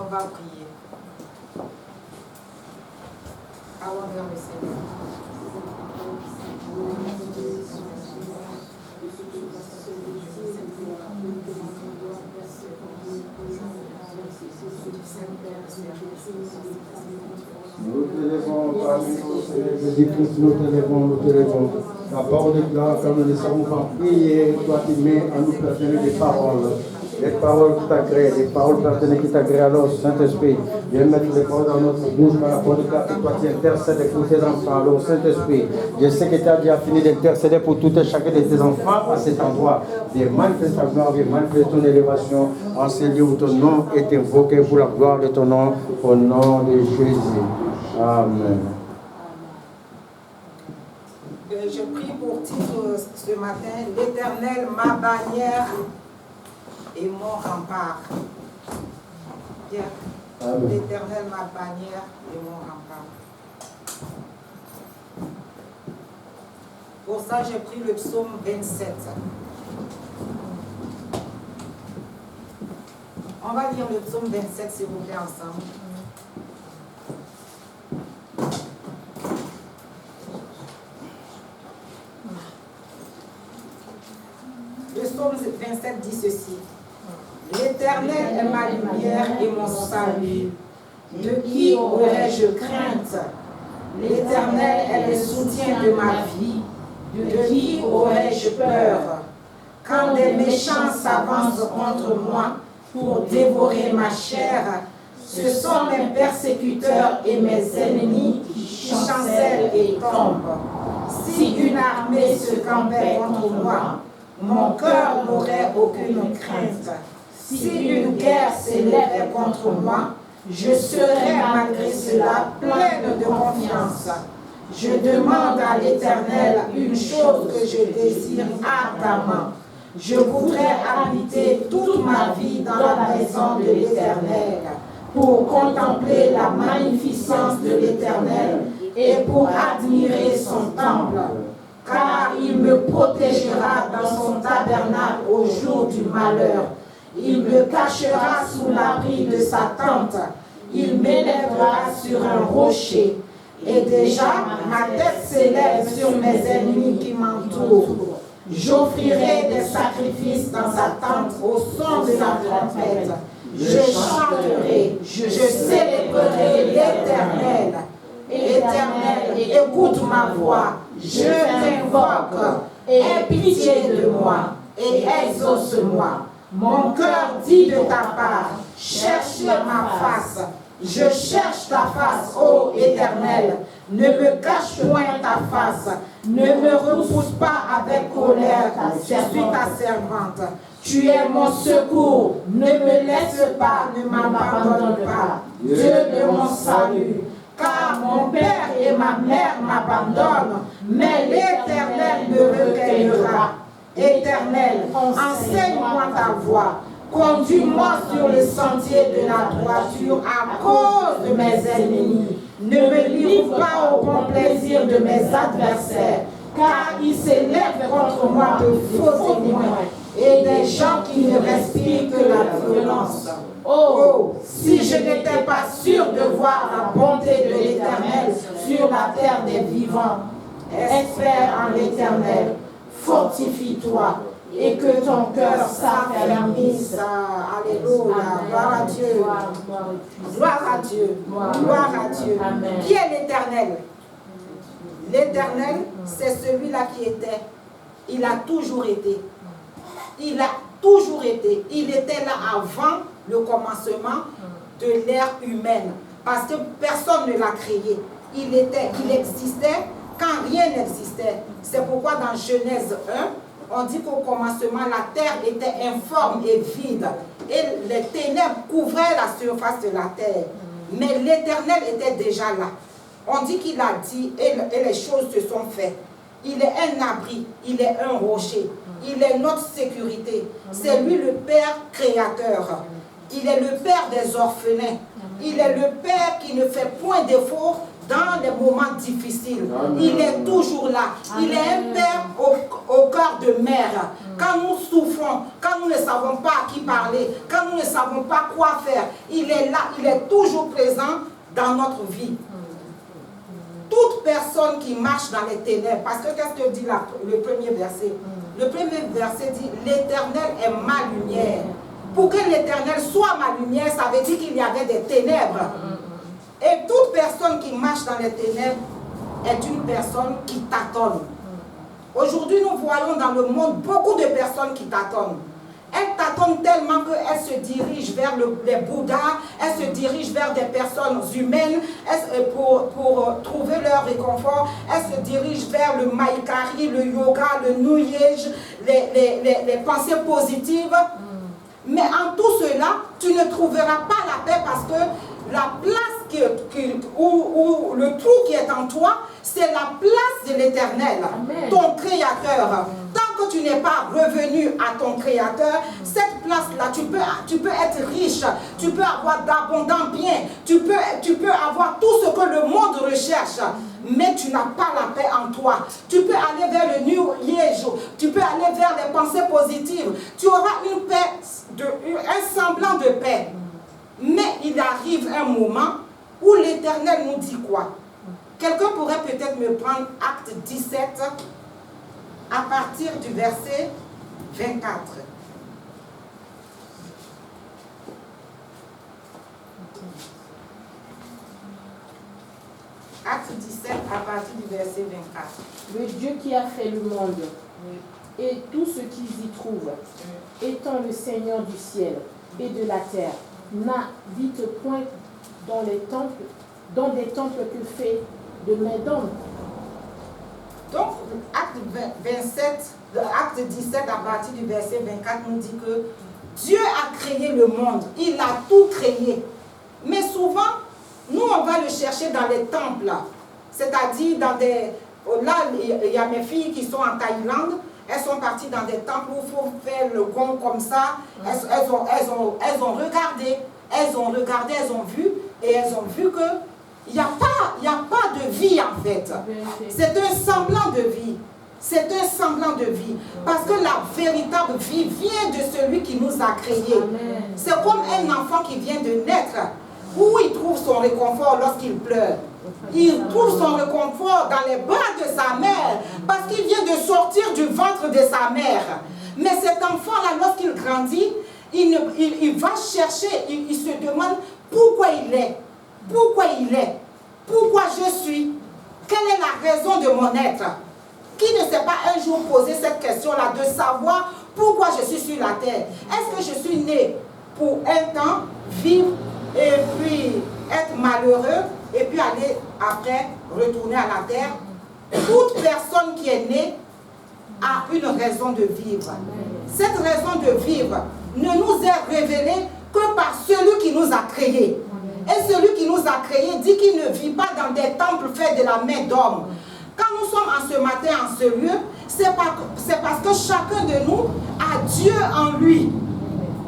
On va prier. Allons vers le Seigneur. Nous t'élèvons parmi nous, Seigneur Jésus-Christ, nous t'élèvons. La parole déclare, quand nous ne savons pas prier, toi qui mets à nous pertenir des paroles qui t'agréent, des paroles pertinentes qui t'agréent. Alors, Saint-Esprit, viens mettre les paroles dans notre bouche, dans la parole déclare que toi tu intercèdes pour tes enfants. Alors, Saint-Esprit, je sais que tu as déjà fini d'intercéder pour tout et chacun de tes enfants à cet endroit. Viens manifester ta gloire, viens manifester ton élévation en ce lieu où ton nom est invoqué pour la gloire de ton nom, au nom de Jésus. Amen. Je prie pour titre ce matin, l'Éternel, ma bannière et mon rempart. Bien. L'Éternel, ma bannière et mon rempart. Pour ça, j'ai pris le psaume 27. On va lire le psaume 27, s'il vous plaît, ensemble. Le psaume 27 dit ceci. L'Éternel est ma lumière et mon salut. De qui aurais-je crainte? L'Éternel est le soutien de ma vie. De qui aurais-je peur? Quand des méchants s'avancent contre moi pour dévorer ma chair, ce sont mes persécuteurs et mes ennemis qui chancellent et tombent. Si une armée se campait contre moi, mon cœur n'aurait aucune crainte. Si une guerre s'élève contre moi, je serai malgré cela pleine de confiance. Je demande à l'Éternel une chose que je désire ardemment. Je voudrais habiter toute ma vie dans la maison de l'Éternel, pour contempler la magnificence de l'Éternel et pour admirer son temple. Car il me protégera dans son tabernacle au jour du malheur. Il me cachera sous l'abri de sa tente. Il m'élèvera sur un rocher. Et déjà, ma tête s'élève sur mes ennemis qui m'entourent. J'offrirai des sacrifices dans sa tente au son de la trompette. Je chanterai, je célébrerai l'Éternel. Éternel, écoute ma voix, je t'invoque, aie pitié de moi et exauce-moi. Mon cœur dit de ta part, cherche ma face. Je cherche ta face, ô Éternel. Ne me cache point ta face. Ne me repousse pas avec colère. Je suis ta servante. Tu es mon secours. Ne me laisse pas, ne m'abandonne pas. Dieu de mon salut. Car mon père et ma mère m'abandonnent, mais l'Éternel me recueillera. Éternel, enseigne-moi ta voie. Conduis-moi sur le sentier de la droiture à cause de mes ennemis. Ne me livre pas au bon plaisir de mes adversaires, car ils s'élèvent contre moi de faux témoins et des gens qui ne respirent que la violence. Oh, si je n'étais pas sûr de voir la bonté de l'Éternel sur la terre des vivants, espère en l'Éternel, fortifie-toi et que ton cœur s'affermisse. Alléluia. Gloire à Dieu. Gloire à Dieu. Gloire à Dieu. Amen. Qui est l'Éternel? L'Éternel, c'est celui-là qui était. Il a toujours été. Il a toujours été. Il était là avant le commencement de l'ère humaine. Parce que personne ne l'a créé. Il existait quand rien n'existait. C'est pourquoi dans Genèse 1, on dit qu'au commencement, la terre était informe et vide. Et les ténèbres couvraient la surface de la terre. Mais l'Éternel était déjà là. On dit qu'il a dit, et les choses se sont faites. Il est un abri, il est un rocher. Il est notre sécurité. C'est lui le Père créateur. Il est le Père des orphelins. Il est le Père qui ne fait point défaut dans les moments difficiles. Il est toujours là. Il est un Père au cœur de mère Quand nous souffrons, quand nous ne savons pas à qui parler, quand nous ne savons pas quoi faire, il est là, il est toujours présent dans notre vie. Toute personne qui marche dans les ténèbres, parce que qu'est-ce que dit le premier verset? Le premier verset dit, l'Éternel est ma lumière. Pour que l'Éternel soit ma lumière, ça veut dire qu'il y avait des ténèbres. Et toute personne qui marche dans les ténèbres est une personne qui tâtonne. Aujourd'hui, nous voyons dans le monde beaucoup de personnes qui tâtonnent. Elles tâtonnent tellement qu'elles se dirigent vers les Bouddhas, elles se dirigent vers des personnes humaines pour trouver leur réconfort. Elles se dirigent vers le Maïkari, le yoga, le New Age, les pensées positives. Mais en tout cela, tu ne trouveras pas la paix parce que la place ou le trou qui est en toi, c'est la place de l'Éternel, ton Créateur. Tant que tu n'es pas revenu à ton Créateur, cette place-là, tu peux être riche, tu peux avoir d'abondants biens, tu peux avoir tout ce que le monde recherche, mais tu n'as pas la paix en toi. Tu peux aller vers le New Age, tu peux aller vers les pensées positives, tu auras une paix, un semblant de paix. Mais il arrive un moment où l'Éternel nous dit quoi? Quelqu'un pourrait peut-être me prendre Acte 17 à partir du verset 24. Acte 17 à partir du verset 24. Le Dieu qui a fait le monde et tout ce qu'ils y trouvent, étant le Seigneur du ciel et de la terre, n'habite point dans des temples que fait de mains d'hommes. Donc, Acte 17 à partir du verset 24 nous dit que Dieu a créé le monde, il a tout créé. Mais souvent, nous on va le chercher dans les temples, c'est-à-dire dans des... Là, il y a mes filles qui sont en Thaïlande, elles sont parties dans des temples où il faut faire le gong comme ça. Elles ont regardé, elles ont vu, et elles ont vu que il n'y a pas de vie en fait. C'est un semblant de vie. C'est un semblant de vie. Parce que la véritable vie vient de celui qui nous a créés. C'est comme un enfant qui vient de naître. Où il trouve son réconfort lorsqu'il pleure? Il trouve son réconfort dans les bras de sa mère. Parce qu'il vient de sortir du ventre de sa mère. Mais cet enfant-là, lorsqu'il grandit, il va chercher, il se demande pourquoi il est. Pourquoi il est? Pourquoi je suis? Quelle est la raison de mon être? Qui ne s'est pas un jour posé cette question-là, de savoir pourquoi je suis sur la terre? Est-ce que je suis né pour un temps, vivre et puis être malheureux et puis aller après retourner à la terre? Toute personne qui est née a une raison de vivre. Cette raison de vivre ne nous est révélée que par celui qui nous a créés. Et celui qui nous a créés dit qu'il ne vit pas dans des temples faits de la main d'homme. Quand nous sommes en ce matin en ce lieu, c'est parce que chacun de nous a Dieu en lui.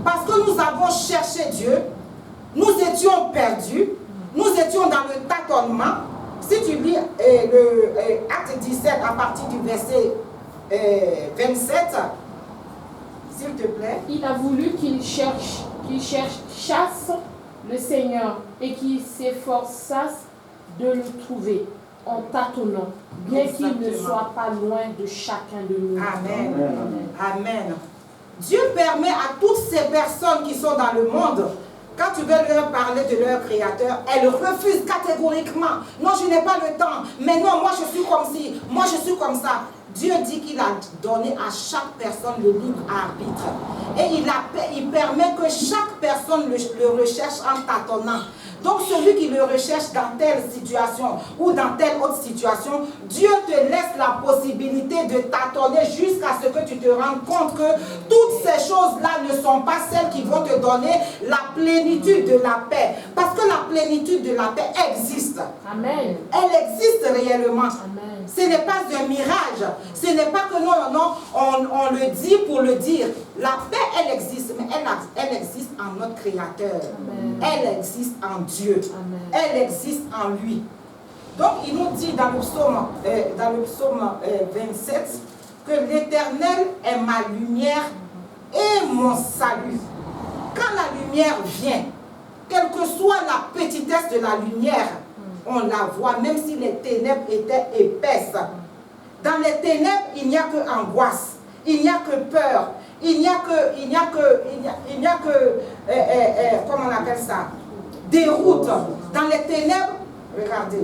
Parce que nous avons cherché Dieu, nous étions perdus, nous étions dans le tâtonnement. Si tu lis Acte 17 à partir du verset 27, s'il te plaît. Il a voulu qu'il chasse le Seigneur et qu'il s'efforçasse de le trouver en tâtonnant, bien qu'il ne soit pas loin de chacun de nous. Amen. Amen. Dieu permet à toutes ces personnes qui sont dans le monde, quand tu veux leur parler de leur Créateur, elles refusent catégoriquement. Non, je n'ai pas le temps. Mais non, moi je suis comme ci, moi je suis comme ça. Dieu dit qu'il a donné à chaque personne le libre arbitre. Et il permet que chaque personne le recherche en tâtonnant. Donc celui qui le recherche dans telle situation ou dans telle autre situation, Dieu te laisse la possibilité de tâtonner jusqu'à ce que tu te rendes compte que toutes ces choses-là ne sont pas celles qui vont te donner la plénitude de la paix. Parce que la plénitude de la paix existe. Amen. Elle existe réellement. Amen. Ce n'est pas un mirage. Ce n'est pas que on le dit pour le dire. La paix, elle existe, mais elle existe en notre Créateur. Amen. Elle existe en Dieu. Amen. Elle existe en lui. Donc, il nous dit dans le psaume 27 que que l'Éternel est ma lumière et mon salut. Quand la lumière vient, quelle que soit la petitesse de la lumière, on la voit, même si les ténèbres étaient épaisses. Dans les ténèbres, il n'y a que angoisse, il n'y a que peur, il n'y a que comment on appelle ça, déroute. Dans les ténèbres, regardez,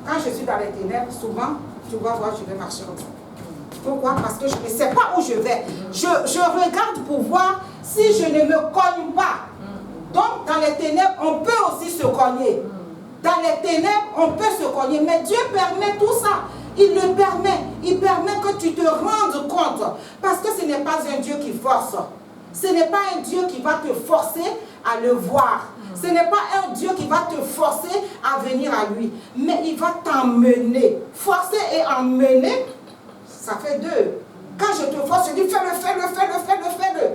quand je suis dans les ténèbres, souvent, tu vas voir, je vais marcher comme ça. Pourquoi? Parce que je ne sais pas où je vais. Je regarde pour voir si je ne me cogne pas. Donc, dans les ténèbres, on peut aussi se cogner. Dans les ténèbres, on peut se cogner. Mais Dieu permet tout ça. Il le permet. Il permet que tu te rendes compte. Parce que ce n'est pas un Dieu qui force. Ce n'est pas un Dieu qui va te forcer à le voir. Ce n'est pas un Dieu qui va te forcer à venir à lui. Mais il va t'emmener. Forcer et emmener, ça fait deux. Quand je te force, je dis fais-le.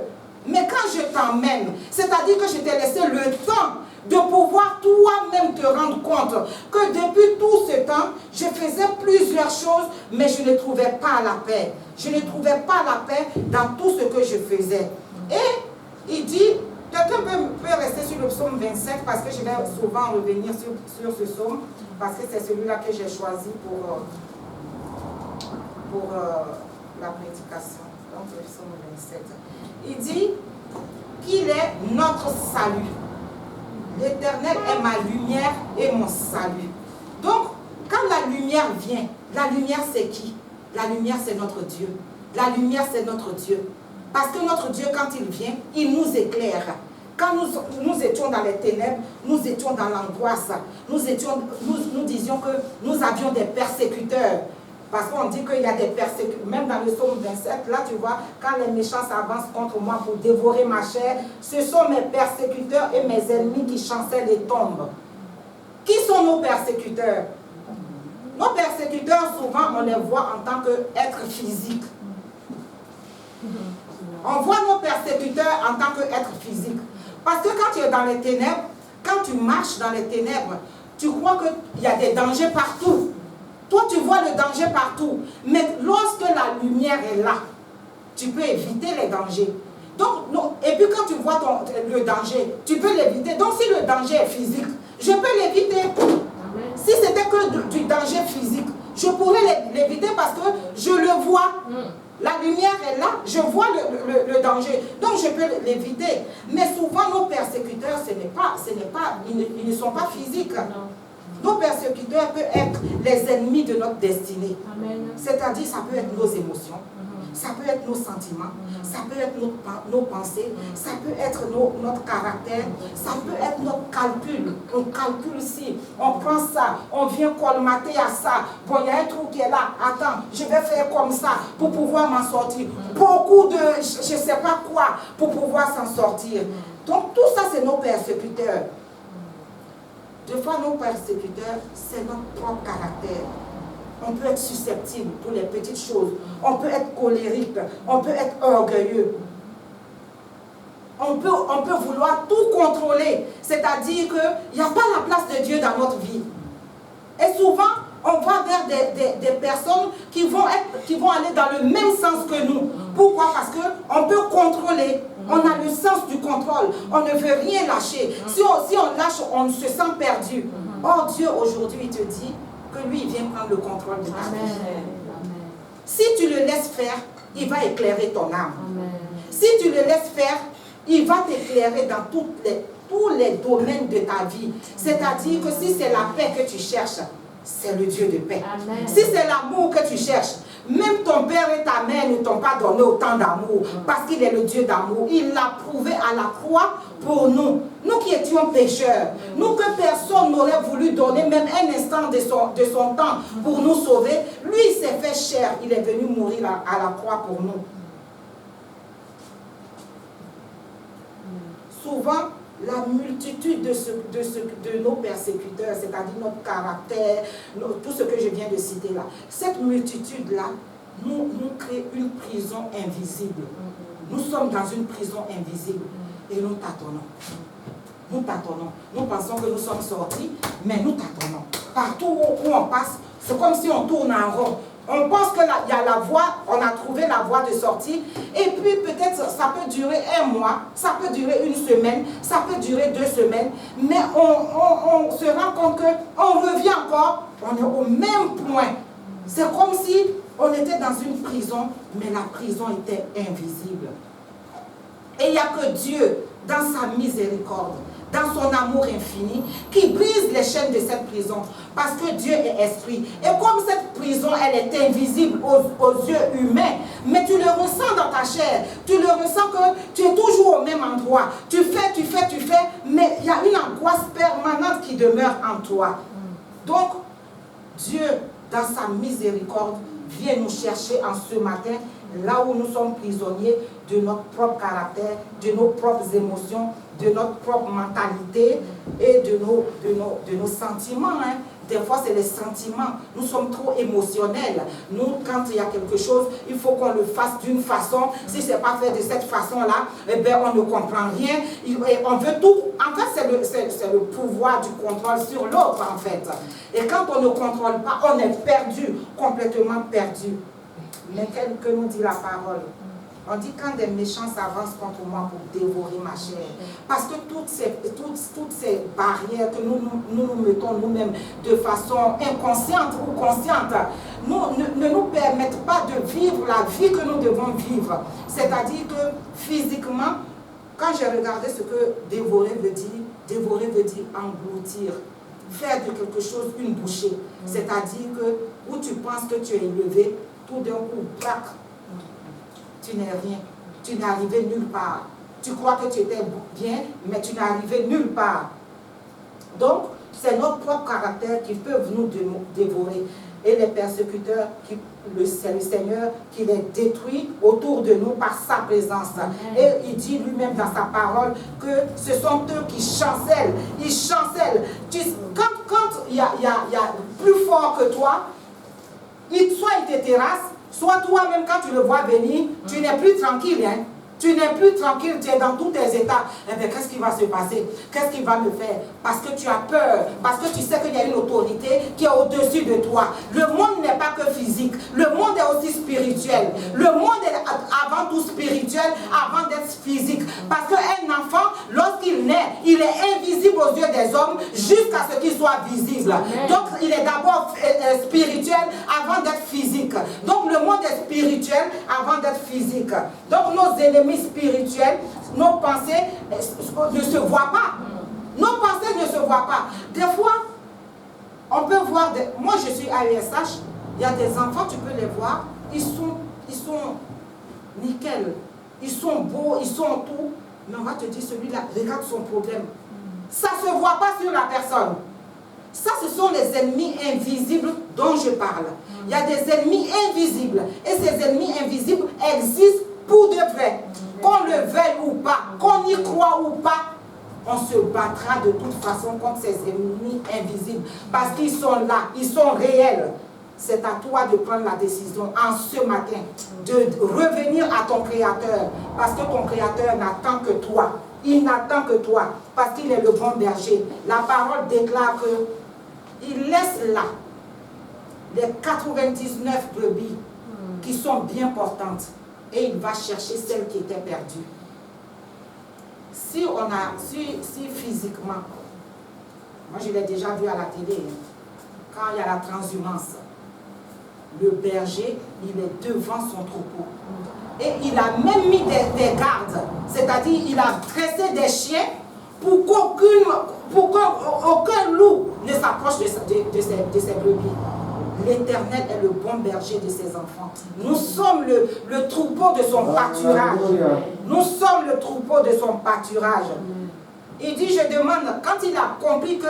Mais quand je t'emmène, c'est-à-dire que je t'ai laissé le temps de pouvoir toi-même te rendre compte que depuis tout ce temps, je faisais plusieurs choses, mais je ne trouvais pas la paix. Je ne trouvais pas la paix dans tout ce que je faisais. Et il dit, quelqu'un peut rester sur le psaume 27 parce que je vais souvent revenir sur ce psaume, parce que c'est celui-là que j'ai choisi pour la prédication. Donc le psaume 27. Il dit qu'il est notre salut. L'Éternel est ma lumière et mon salut. Donc, quand la lumière vient, la lumière c'est qui? La lumière c'est notre Dieu. La lumière c'est notre Dieu. Parce que notre Dieu, quand il vient, il nous éclaire. Quand nous étions dans les ténèbres, nous étions dans l'angoisse. Nous disions que nous avions des persécuteurs. Parce qu'on dit qu'il y a des persécuteurs. Même dans le psaume 27, là tu vois, quand les méchants s'avancent contre moi pour dévorer ma chair, ce sont mes persécuteurs et mes ennemis qui chancellent les tombes. Qui sont nos persécuteurs? Nos persécuteurs, souvent, on les voit en tant qu'êtres physiques. On voit nos persécuteurs en tant qu'êtres physiques. Parce que quand tu es dans les ténèbres, quand tu marches dans les ténèbres, tu crois qu'il y a des dangers partout. Toi, tu vois le danger partout. Mais lorsque la lumière est là, tu peux éviter les dangers. Donc, non, et puis quand tu vois le danger, tu peux l'éviter. Donc, si le danger est physique, je peux l'éviter. Si c'était que du danger physique, je pourrais l'éviter parce que je le vois. La lumière est là, je vois le danger. Donc, je peux l'éviter. Mais souvent, nos persécuteurs, ils ne sont pas physiques. Non. Nos persécuteurs peuvent être les ennemis de notre destinée. C'est-à-dire, ça peut être nos émotions, ça peut être nos sentiments, ça peut être nos pensées, ça peut être notre caractère, ça peut être notre calcul. On calcule ici, on prend ça, on vient colmater à ça. Bon, il y a un trou qui est là, attends, je vais faire comme ça pour pouvoir m'en sortir. Beaucoup de, je ne sais pas quoi, pour pouvoir s'en sortir. Donc, tout ça, c'est nos persécuteurs. Des fois, nos persécuteurs, c'est notre propre caractère. On peut être susceptible pour les petites choses. On peut être colérique. On peut être orgueilleux. On peut vouloir tout contrôler. C'est-à-dire qu'il n'y a pas la place de Dieu dans notre vie. Et souvent, on va vers des personnes qui vont aller dans le même sens que nous. Pourquoi? Parce qu'on peut contrôler. On a le sens du contrôle. On ne veut rien lâcher. Si on lâche, on se sent perdu. Or, Dieu, aujourd'hui, il te dit que lui, il vient prendre le contrôle de ta vie. Si tu le laisses faire, il va éclairer ton âme. Si tu le laisses faire, il va t'éclairer dans tous les domaines de ta vie. C'est-à-dire que si c'est la paix que tu cherches, c'est le Dieu de paix. Amen. Si c'est l'amour que tu cherches, même ton père et ta mère ne t'ont pas donné autant d'amour parce qu'il est le Dieu d'amour. Il l'a prouvé à la croix pour nous. Nous qui étions pécheurs, nous que personne n'aurait voulu donner même un instant de son temps pour nous sauver. Lui, il s'est fait chair. Il est venu mourir à la croix pour nous. Souvent, la multitude de nos persécuteurs, c'est-à-dire notre caractère, tout ce que je viens de citer là, cette multitude-là nous crée une prison invisible. Nous sommes dans une prison invisible et nous tâtonnons. Nous tâtonnons. Nous pensons que nous sommes sortis, mais nous tâtonnons. Partout où on passe, c'est comme si on tourne en rond. On pense qu'il y a la voie, on a trouvé la voie de sortie, et puis peut-être ça peut durer 1 mois, ça peut durer 1 semaine, ça peut durer 2 semaines, mais on se rend compte qu'on revient encore, on est au même point. C'est comme si on était dans une prison, mais la prison était invisible. Et il n'y a que Dieu, dans sa miséricorde, dans son amour infini, qui brise les chaînes de cette prison. Parce que Dieu est esprit. Et comme cette prison, elle est invisible aux yeux humains, mais tu le ressens dans ta chair. Tu le ressens que tu es toujours au même endroit. Tu fais, mais il y a une angoisse permanente qui demeure en toi. Donc, Dieu, dans sa miséricorde, vient nous chercher en ce matin, là où nous sommes prisonniers de notre propre caractère, de nos propres émotions, de notre propre mentalité et de nos sentiments. Hein. Des fois, c'est les sentiments. Nous sommes trop émotionnels. Nous, quand il y a quelque chose, il faut qu'on le fasse d'une façon. Si ce n'est pas fait de cette façon-là, eh bien, on ne comprend rien. Et on veut tout. En fait, c'est le pouvoir du contrôle sur l'autre, en fait. Et quand on ne contrôle pas, on est perdu, complètement perdu. Mais que nous dit la parole? On dit quand des méchants s'avancent contre moi pour dévorer ma chair. Parce que toutes ces barrières que nous mettons nous-mêmes de façon inconsciente ou consciente, ne nous permettent pas de vivre la vie que nous devons vivre. C'est-à-dire que physiquement, quand j'ai regardé ce que dévorer veut dire engloutir. Faire de quelque chose une bouchée. C'est-à-dire que où tu penses que tu es élevé, tout d'un coup, plaque. Tu n'es rien, tu n'es arrivé nulle part. Tu crois que tu étais bien, mais tu n'es arrivé nulle part. Donc, c'est notre propre caractère qui peut nous dévorer. Et les persécuteurs, c'est le Seigneur qui les détruit autour de nous par sa présence. Et il dit lui-même dans sa parole que ce sont eux qui chancellent. Ils chancellent. Quand il y a plus fort que toi, soit il te terrasse, soit toi-même, quand tu le vois venir, tu n'es plus tranquille. Hein? Tu n'es plus tranquille, tu es dans tous tes états. Eh bien, qu'est-ce qui va se passer? Qu'est-ce qu'il va me faire? Parce que tu as peur. Parce que tu sais qu'il y a une autorité qui est au-dessus de toi. Le monde n'est pas que physique. Le monde est aussi spirituel. Le monde est avant tout spirituel, avant d'être physique. Parce qu'un enfant, lorsqu'il naît, il est invisible aux yeux des hommes jusqu'à ce qu'il soit visible. Donc, il est d'abord spirituel avant d'être physique. Donc, le monde est spirituel avant d'être physique. Donc, nos ennemis spirituels, nos pensées ne se voient pas. Nos pensées ne se voient pas. Des fois, on peut voir, moi je suis à USH, il y a des enfants, tu peux les voir, ils sont nickel, ils sont beaux, ils sont tout, mais on va te dire celui-là, regarde son problème. Ça ne se voit pas sur la personne. Ça, ce sont les ennemis invisibles dont je parle. Il y a des ennemis invisibles, et ces ennemis invisibles existent pour de vrai. Qu'on le veuille ou pas, qu'on y croit ou pas, on se battra de toute façon contre ces ennemis invisibles. Parce qu'ils sont là, ils sont réels. C'est à toi de prendre la décision en ce matin de revenir à ton Créateur. Parce que ton Créateur n'attend que toi. Il n'attend que toi. Parce qu'il est le bon berger. La parole déclare qu'il laisse là les 99 brebis qui sont bien portantes. Et il va chercher celles qui étaient perdues. Si physiquement, moi je l'ai déjà vu à la télé, quand il y a la transhumance, le berger, il est devant son troupeau. Et il a même mis des gardes, c'est-à-dire il a dressé des chiens pour qu'aucun loup ne s'approche de ses brebis. L'Éternel est le bon berger de ses enfants. Nous sommes le troupeau de son pâturage. Nous sommes le troupeau de son pâturage. Il dit, je demande, quand il a compris que,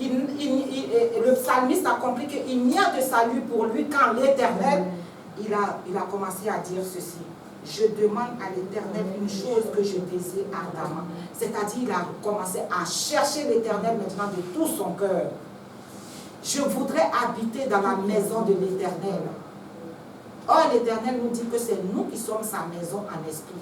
le psalmiste a compris qu'il n'y a de salut pour lui qu'en l'Éternel, il a commencé à dire ceci. Je demande à l'Éternel une chose que je désire ardemment. C'est-à-dire, il a commencé à chercher l'Éternel maintenant de tout son cœur. Je voudrais habiter dans la maison de l'Éternel. Or, l'Éternel nous dit que c'est nous qui sommes sa maison en esprit.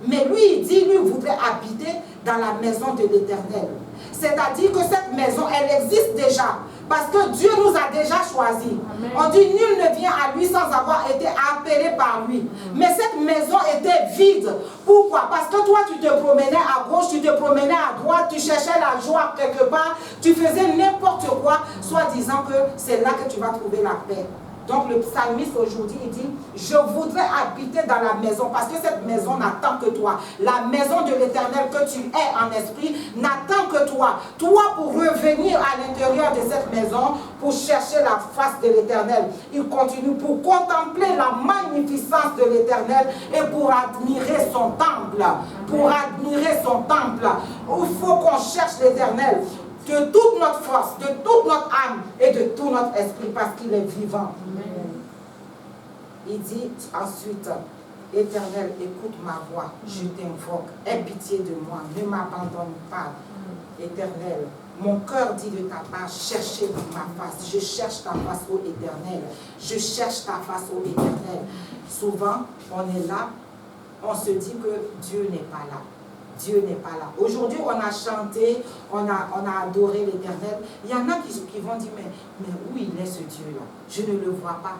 Mais lui, il dit, lui voudrait habiter dans la maison de l'Éternel. C'est-à-dire que cette maison, elle existe déjà. Parce que Dieu nous a déjà choisis. Amen. On dit nul ne vient à lui sans avoir été appelé par lui. Mais cette maison était vide. Pourquoi? Parce que toi, tu te promenais à gauche, tu te promenais à droite, tu cherchais la joie quelque part, tu faisais n'importe quoi, soit disant que c'est là que tu vas trouver la paix. Donc le psalmiste aujourd'hui, il dit, je voudrais habiter dans la maison, parce que cette maison n'attend que toi. La maison de l'Éternel que tu es en esprit n'attend que toi. Toi, pour revenir à l'intérieur de cette maison, pour chercher la face de l'Éternel. Il continue pour contempler la magnificence de l'Éternel et pour admirer son temple. Pour admirer son temple. Il faut qu'on cherche l'Éternel de toute notre force, de toute notre âme et de tout notre esprit, parce qu'il est vivant. Amen. Il dit ensuite, Éternel, écoute ma voix, je t'invoque, aie pitié de moi, ne m'abandonne pas. Éternel, mon cœur dit de ta part, cherchez ma face, je cherche ta face, ô Éternel, je cherche ta face, ô Éternel. Souvent, on est là, on se dit que Dieu n'est pas là. Dieu n'est pas là. Aujourd'hui, on a chanté, on a adoré l'Éternel. Il y en a qui vont dire, mais où il est ce Dieu-là? Je ne le vois pas.